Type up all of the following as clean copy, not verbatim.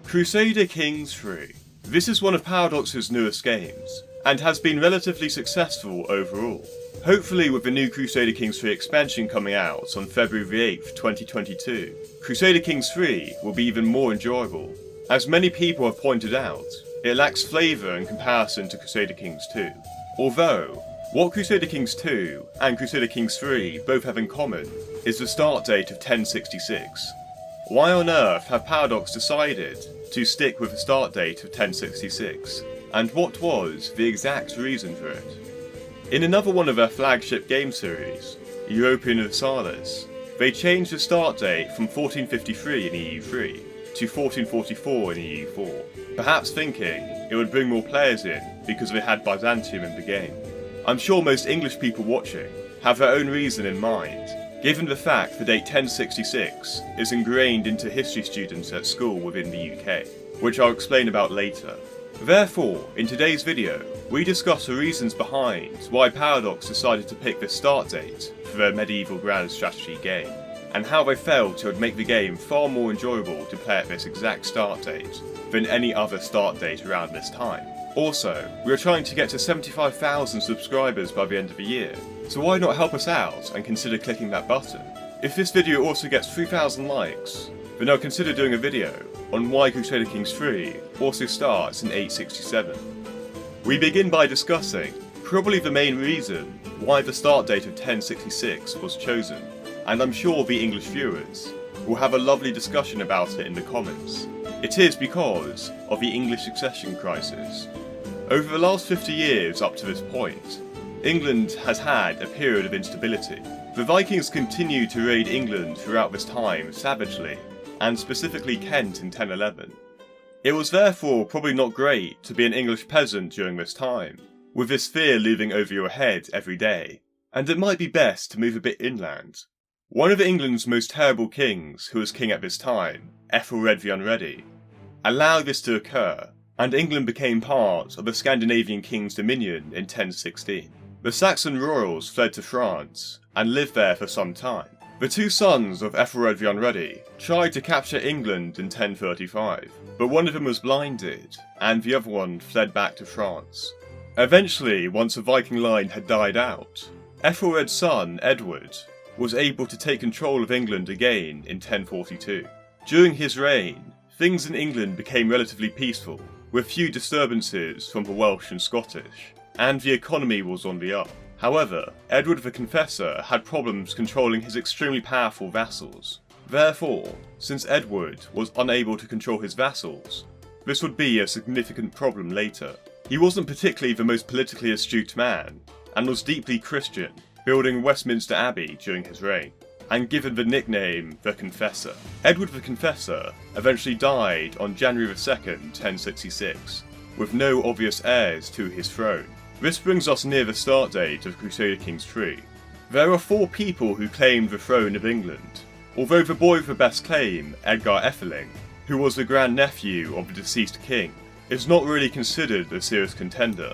Crusader Kings 3. This is one of Paradox's newest games, and has been relatively successful overall. Hopefully with the new Crusader Kings 3 expansion coming out on February 8th, 2022, Crusader Kings 3 will be even more enjoyable. As many people have pointed out, it lacks flavour in comparison to Crusader Kings 2. Although, what Crusader Kings 2 and Crusader Kings 3 both have in common is the start date of 1066. Why on earth have Paradox decided to stick with the start date of 1066, and what was the exact reason for it? In another one of their flagship game series, Europa Universalis, they changed the start date from 1453 in EU3 to 1444 in EU4, perhaps thinking it would bring more players in because they had Byzantium in the game. I'm sure most English people watching have their own reason in mind, given the fact the date 1066 is ingrained into history students at school within the UK, which I'll explain about later. Therefore, in today's video, we discuss the reasons behind why Paradox decided to pick this start date for their medieval grand strategy game, and how they felt it would make the game far more enjoyable to play at this exact start date than any other start date around this time. Also, we are trying to get to 75,000 subscribers by the end of the year, so why not help us out and consider clicking that button? If this video also gets 3,000 likes, then I'll consider doing a video on why Crusader Kings 3 also starts in 867. We begin by discussing probably the main reason why the start date of 1066 was chosen, and I'm sure the English viewers will have a lovely discussion about it in the comments. It is because of the English succession crisis. Over the last 50 years up to this point, England has had a period of instability. The Vikings continued to raid England throughout this time savagely, and specifically Kent in 1011. It was therefore probably not great to be an English peasant during this time, with this fear looming over your head every day, and it might be best to move a bit inland. One of England's most terrible kings, who was king at this time, Ethelred the Unready, allowed this to occur, and England became part of the Scandinavian king's dominion in 1016. The Saxon royals fled to France, and lived there for some time. The two sons of Ethelred the Unready tried to capture England in 1035, but one of them was blinded, and the other one fled back to France. Eventually, once the Viking line had died out, Ethelred's son, Edward, was able to take control of England again in 1042. During his reign, things in England became relatively peaceful, with few disturbances from the Welsh and Scottish, and the economy was on the up. However, Edward the Confessor had problems controlling his extremely powerful vassals. Therefore, since Edward was unable to control his vassals, this would be a significant problem later. He wasn't particularly the most politically astute man, and was deeply Christian, building Westminster Abbey during his reign, and given the nickname the Confessor. Edward the Confessor eventually died on January 2nd, 1066, with no obvious heirs to his throne. This brings us near the start date of Crusader Kings 3. There are 4 people who claimed the throne of England, although the boy with the best claim, Edgar Etheling, who was the grandnephew of the deceased king, is not really considered a serious contender.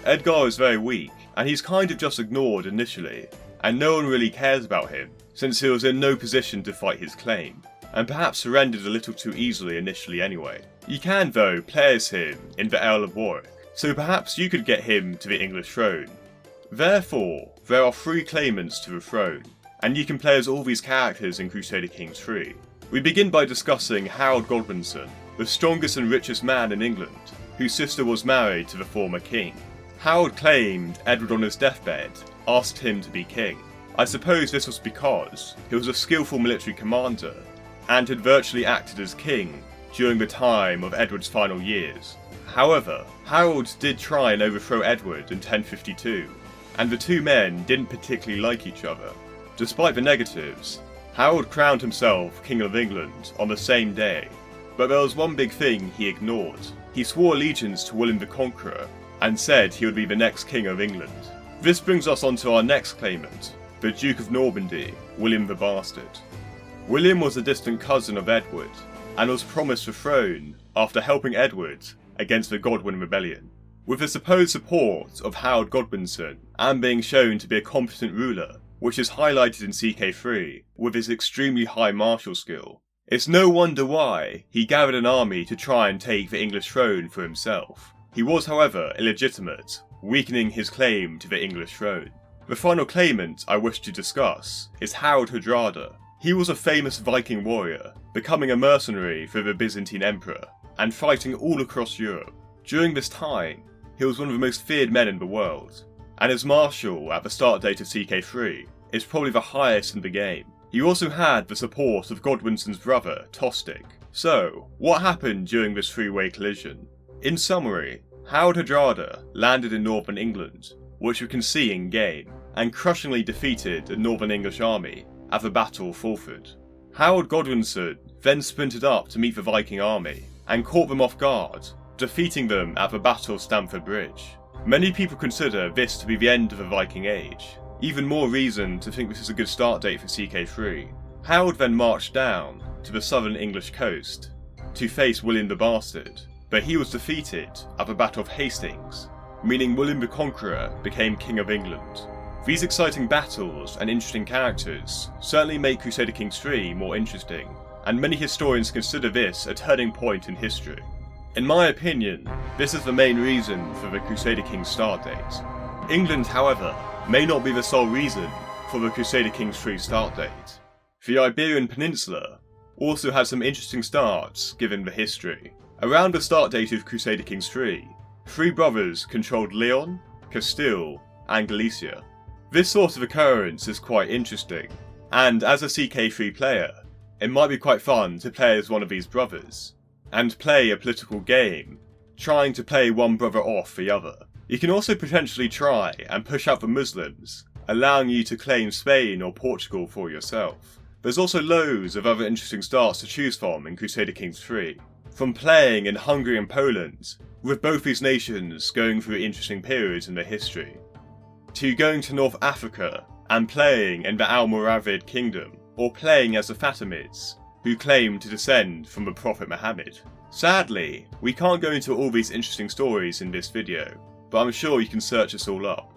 Edgar is very weak, and he's kind of just ignored initially, and no one really cares about him, since he was in no position to fight his claim, and perhaps surrendered a little too easily initially anyway. You can though play as him in the Earl of Warwick, so perhaps you could get him to the English throne. Therefore, there are 3 claimants to the throne, and you can play as all these characters in Crusader Kings 3. We begin by discussing Harold Godwinson, the strongest and richest man in England, whose sister was married to the former king. Harold claimed Edward on his deathbed asked him to be king. I suppose this was because he was a skillful military commander, and had virtually acted as king during the time of Edward's final years. However, Harold did try and overthrow Edward in 1052, and the two men didn't particularly like each other. Despite the negatives, Harold crowned himself King of England on the same day, but there was one big thing he ignored. He swore allegiance to William the Conqueror, and said he would be the next King of England. This brings us on to our next claimant, the Duke of Normandy, William the Bastard. William was a distant cousin of Edward, and was promised the throne after helping Edward against the Godwin Rebellion. With the supposed support of Harold Godwinson, and being shown to be a competent ruler, which is highlighted in CK3 with his extremely high martial skill, It's no wonder why he gathered an army to try and take the English throne for himself. He was, however, illegitimate, weakening his claim to the English throne. The final claimant I wish to discuss is Harald Hardrada. He was a famous Viking warrior, becoming a mercenary for the Byzantine Emperor, and fighting all across Europe. During this time, he was one of the most feared men in the world, and his martial at the start date of CK3 is probably the highest in the game. He also had the support of Godwinson's brother, Tostig. So, what happened during this three-way collision? In summary, Harald Hardrada landed in northern England, which we can see in game, and crushingly defeated the northern English army at the Battle of Fulford. Harold Godwinson then sprinted up to meet the Viking army, and caught them off guard, defeating them at the Battle of Stamford Bridge. Many people consider this to be the end of the Viking Age. Even more reason to think this is a good start date for CK3. Harold then marched down to the southern English coast to face William the Bastard, but he was defeated at the Battle of Hastings, meaning William the Conqueror became King of England. These exciting battles and interesting characters certainly make Crusader Kings 3 more interesting, and many historians consider this a turning point in history. In my opinion, this is the main reason for the Crusader Kings start date. England, however, may not be the sole reason for the Crusader Kings 3 start date. The Iberian Peninsula also had some interesting starts given the history. Around the start date of Crusader Kings 3, three brothers controlled Leon, Castile, and Galicia. This sort of occurrence is quite interesting, and as a CK3 player, it might be quite fun to play as one of these brothers, and play a political game, trying to play one brother off the other. You can also potentially try and push out the Muslims, allowing you to claim Spain or Portugal for yourself. There's also loads of other interesting starts to choose from in Crusader Kings 3, from playing in Hungary and Poland, with both these nations going through interesting periods in their history, to going to North Africa and playing in the Almoravid Kingdom, or playing as the Fatimids, who claim to descend from the Prophet Muhammad. Sadly, we can't go into all these interesting stories in this video, but I'm sure you can search this all up.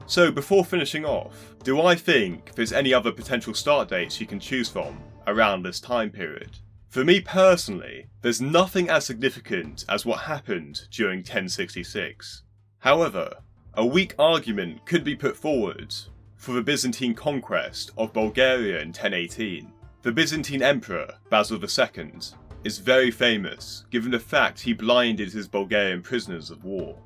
So before finishing off, do I think there's any other potential start dates you can choose from around this time period? For me personally, there's nothing as significant as what happened during 1066. However, a weak argument could be put forward for the Byzantine conquest of Bulgaria in 1018. The Byzantine Emperor, Basil II, is very famous given the fact he blinded his Bulgarian prisoners of war.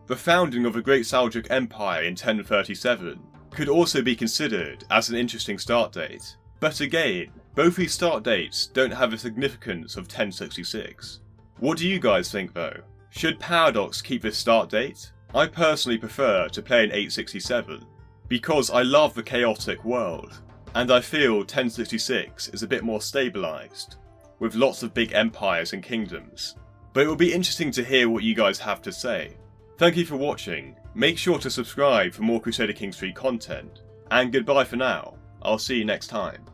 The founding of the Great Seljuk Empire in 1037 could also be considered as an interesting start date, but again, both these start dates don't have the significance of 1066. What do you guys think though? Should Paradox keep this start date? I personally prefer to play in 867, because I love the chaotic world, and I feel 1066 is a bit more stabilised, with lots of big empires and kingdoms. But it will be interesting to hear what you guys have to say. Thank you for watching, make sure to subscribe for more Crusader Kings 3 content, and goodbye for now, I'll see you next time.